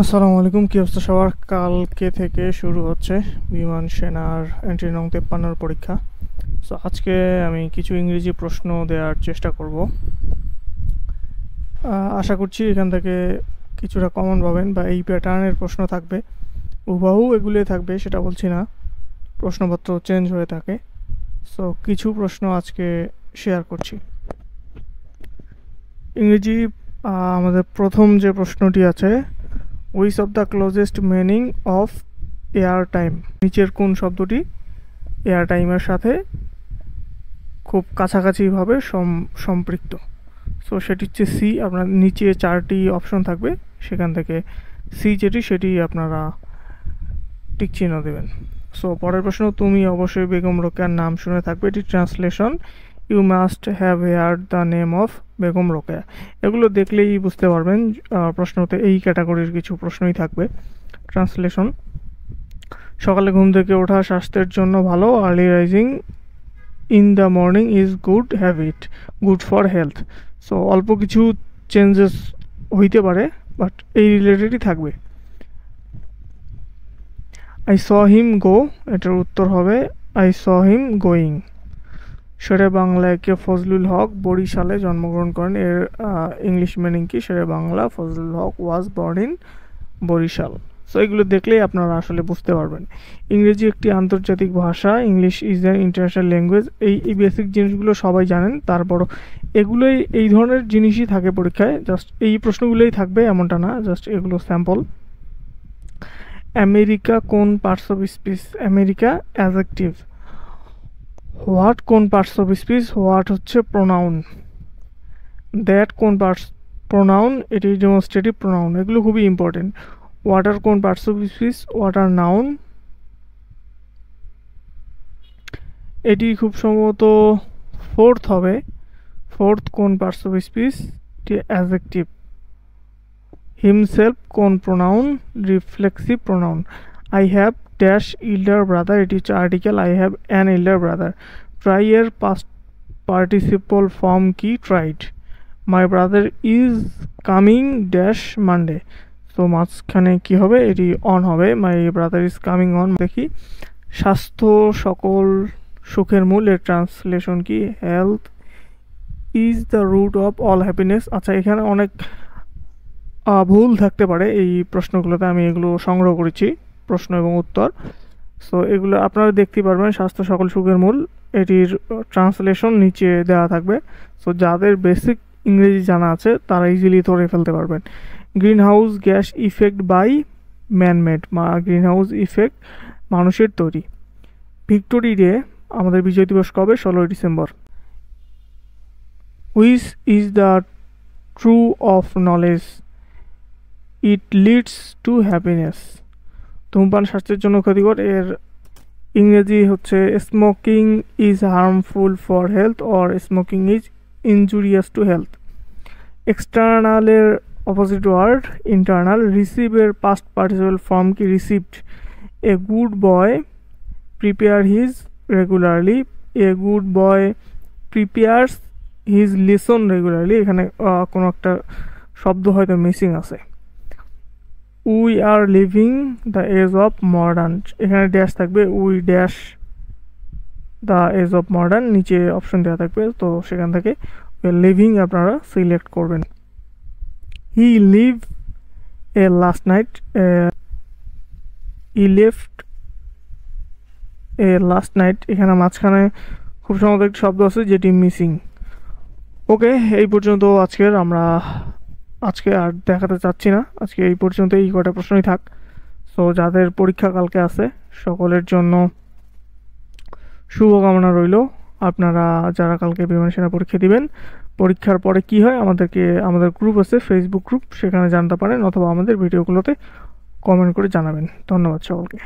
আসসালামু আলাইকুম। কি অবস্থা সবার? কালকে থেকে শুরু হচ্ছে বিমান সেনার এন্ট্রি নং 53 পরীক্ষা। সো আজকে আমি কিছু ইংরেজি প্রশ্ন দেওয়ার চেষ্টা করব। আশা করছি এখান থেকে কিছুটা কমন পাবেন বা এই প্যাটার্নের প্রশ্ন থাকবে। হুবহু এগুলোই থাকবে সেটা বলছি না, প্রশ্নপত্র চেঞ্জ হয়ে থাকে। সো কিছু প্রশ্ন আজকে শেয়ার করছি ইংরেজি। আমাদের প্রথম যে প্রশ্নটি আছে, which of the closest meaning of air time, নিচের কোন শব্দটি এয়ার টাইমের সাথে খুব কাছাকাছিভাবে সম্পৃক্ত? সো সেটি হচ্ছে সি। আপনার নিচে 4টি অপশন থাকবে, সেখান থেকে সি যেটি সেটি আপনারা টিক চিহ্ন দেবেন। সো পরের প্রশ্ন, তুমি অবশ্যই বেগম রোকেয়ার নাম শুনে থাকবে, এটি translation you must have heard the name of Begum Rokeya. এগুলো দেখলেই বুঝতে পারবেন প্রশ্নতে এই ক্যাটাগরির কিছু প্রশ্নই থাকবে। ট্রান্সলেশন, সকালে ঘুম থেকে ওঠা স্বাস্থ্যের জন্য ভালো। Early rising in the morning is good habit, good for health. So অল্প কিছু চেঞ্জেস হইতে পারে, বাট এই রিলেটেডই থাকবে। আই স হিম গো, এটার উত্তর হবে I saw him going. Sher-e-Bangla K Fazlul Huq বরিশালে জন্মগ্রহণ করেন, এর ইংলিশ মিনিং কি? Sher-e-Bangla Fazlul Huq was born in Barishal. So এগুলো দেখলেই আপনারা আসলে বুঝতে পারবেন। ইংরেজি একটি আন্তর্জাতিক ভাষা, English is an international language. এই বেসিক জিনিসগুলো সবাই জানেন, তারপরও এগুলোই এই ধরনের জিনিসই থাকে পরীক্ষায়, জাস্ট এই প্রশ্নগুলোই থাকবে এমনটা না, জাস্ট এগুলো স্যাম্পল। আমেরিকা কোন parts of speech? America adjective. What কোন পার্টস অফ স্পিচ? হোয়াট হচ্ছে প্রোনাউন। দ্যাট কোন পার্টস? প্রোনাউন, এটি ডেমনস্ট্রেটিভ প্রোনাউন। এগুলো খুবই ইম্পর্টেন্ট। ওয়াটার কোন parts of speech? Water noun. এটি খুব সম্ভবত ফোর্থ হবে। ফোর্থ কোন পার্টস অফ স্পিচ? এটি অ্যাডজেক্টিভ। হিমসেলফ কোন pronoun? Reflexive pronoun. I have dash elder brother, এটি হচ্ছে article. I have an elder brother. Try এর পাস্ট পার্টিসিপল ফর্ম কি? Tried. My brother is coming dash Monday. তো মাঝখানে কি হবে? এটি অন হবে। My brother is coming on. দেখি, স্বাস্থ্য সকল সুখের মূল, এর ট্রান্সলেশন কি? Health is the root of all happiness. আচ্ছা, এখানে অনেক ভুল থাকতে পারে এই প্রশ্নগুলোতে, আমি এগুলো সংগ্রহ করেছি প্রশ্ন এবং উত্তর। সো এগুলো আপনারা দেখতে পারবেন। স্বাস্থ্য সকল সুখের মূল, এটির ট্রান্সলেশন নিচে দেওয়া থাকবে। সো যাদের বেসিক ইংরেজি জানা আছে তারা ইজিলি ধরে ফেলতে পারবেন। Green house gas effect by manmade, green house effect মানুষের তৈরি। ভিক্টোরি ডে, আমাদের বিজয় দিবস কবে? 16ই December. Which is the true of knowledge? It leads to happiness. ধূমপান স্বাস্থ্যের জন্য ক্ষতিকর, এর ইংরেজি হচ্ছে smoking is harmful for health or smoking is injurious to health. এক্সটার্নালের অপোজিট ওয়ার্ড ইন্টারনাল। রিসিভের পাস্ট পার্টিসিপল ফর্ম কি? Received. A good boy prepare his regularly. A good boy prepares his lesson regularly. এখানে কোনো একটা শব্দ হয়তো missing আছে। We are living the age of modern, এখানে ড্যাশ থাকবে। We dash the age of modern, নিচে অপশন দেওয়া থাকবে, তো সেখান থেকে লিভিং আপনারা সিলেক্ট করবেন। He leave a last night, he left a last night. এখানে মাঝখানে খুব সম্ভবত একটি শব্দ আছে যেটি মিসিং। ওকে, এই পর্যন্ত আজকে আর দেখাতে চাচ্ছি না। আজকে এই পর্যন্ত এই কটা প্রশ্নই থাক। সো যাদের পরীক্ষা কালকে আছে সকলের জন্য শুভকামনা রইল। আপনারা যারা কালকে বিমান সেনা পরীক্ষা দিবেন, পরীক্ষার পরে কি হয় আমাদের গ্রুপ আছে, ফেসবুক গ্রুপ, সেখানে জানতে পারেন, অথবা আমাদের ভিডিওগুলোতে কমেন্ট করে জানাবেন। ধন্যবাদ সকলকে।